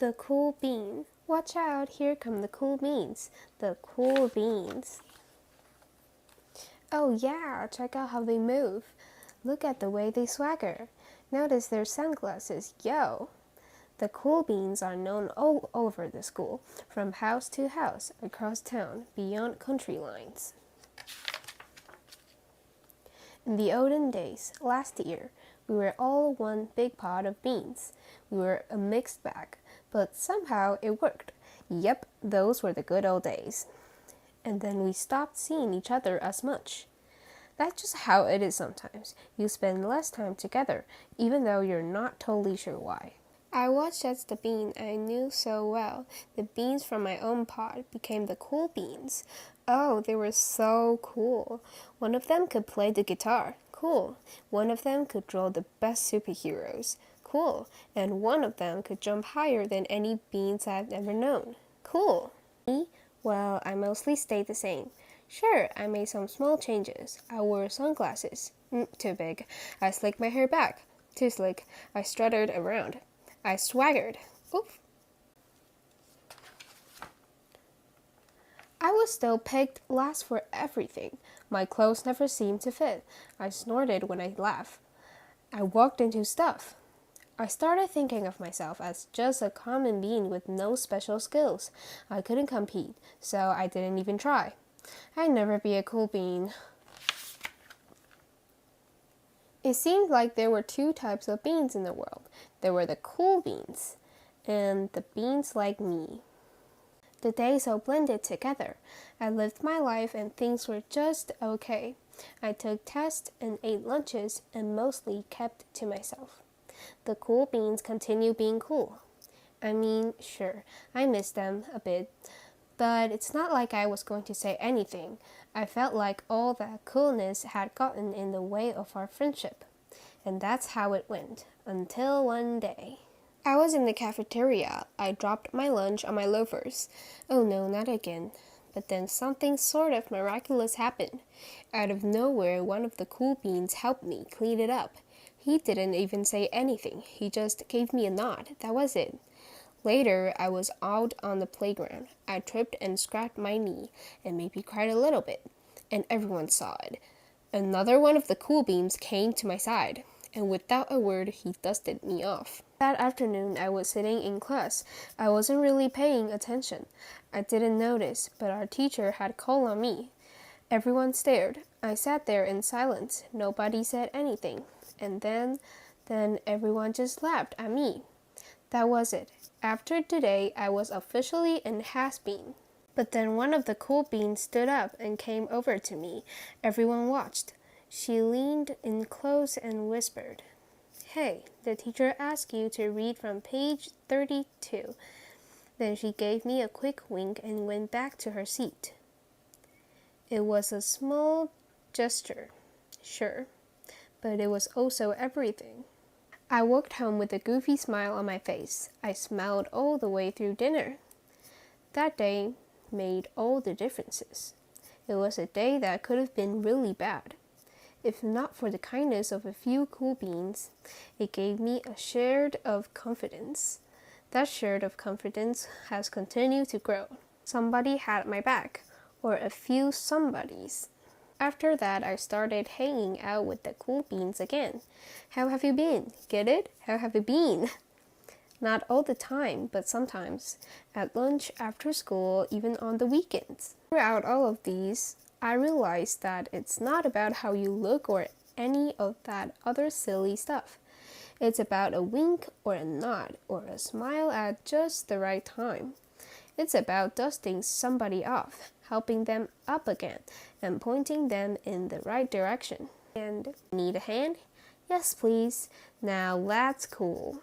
The cool bean. Watch out, here come the cool beans. The cool beans. Oh yeah, check out how they move. Look at the way they swagger. Notice their sunglasses, yo. The cool beans are known all over the school, from house to house, across town, beyond country lines. In the olden days, last year, we were all one big pot of beans. We were a mixed bag, but somehow it worked. Yep, those were the good old days. And then we stopped seeing each other as much. That's just how it is sometimes. You spend less time together, even though you're not totally sure why. I watched as the bean I knew so well, the beans from my own pod, became the cool beans. Oh, they were so cool. One of them could play the guitar. Cool. One of them could draw the best superheroes. Cool. And one of them could jump higher than any beans I've ever known. Cool. Me? Well, I mostly stayed the same. Sure, I made some small changes. I wore sunglasses. Too big. I slicked my hair back. Too slick. I strutted around. I swaggered. Oof. I was still picked last for everything. My clothes never seemed to fit. I snorted when I laughed. I walked into stuff. I started thinking of myself as just a common being with no special skills. I couldn't compete, so I didn't even try. I'd never be a cool bean. It seemed like there were two types of beans in the world. There were the cool beans and the beans like me. The days all blended together. I lived my life and things were just okay. I took tests and ate lunches and mostly kept to myself. The cool beans continue being cool. I mean, sure, I miss them a bit, but it's not like I was going to say anything. I felt like all that coolness had gotten in the way of our friendship. And that's how it went, until one day. I was in the cafeteria. I dropped my lunch on my loafers. Oh no, not again. But then something sort of miraculous happened. Out of nowhere, one of the cool beans helped me clean it up. He didn't even say anything. He just gave me a nod. That was it. Later, I was out on the playground. I tripped and scratched my knee and maybe cried a little bit. And everyone saw it. Another one of the cool beans came to my side, and without a word, he dusted me off. That afternoon, I was sitting in class. I wasn't really paying attention. I didn't notice, but our teacher had called on me. Everyone stared. I sat there in silence. Nobody said anything. And then everyone just laughed at me. That was it. After today, I was officially an has-been. But then one of the cool beans stood up and came over to me. Everyone watched. She leaned in close and whispered, "Hey, the teacher asked you to read from page 32. Then she gave me a quick wink and went back to her seat. It was a small gesture, sure, but it was also everything. I walked home with a goofy smile on my face. I smiled all the way through dinner. That day made all the differences. It was a day that could have been really bad. If not for the kindness of a few cool beans, it gave me a sherd of confidence. That sherd of confidence has continued to grow. Somebody had my back, or a few somebodies. After that, I started hanging out with the cool beans again. How have you been? Get it? How have you been? Not all the time, but sometimes. At lunch, after school, even on the weekends. Throughout all of these, I realized that it's not about how you look or any of that other silly stuff. It's about a wink or a nod or a smile at just the right time. It's about dusting somebody off, helping them up again, and pointing them in the right direction. And need a hand? Yes, please. Now that's cool.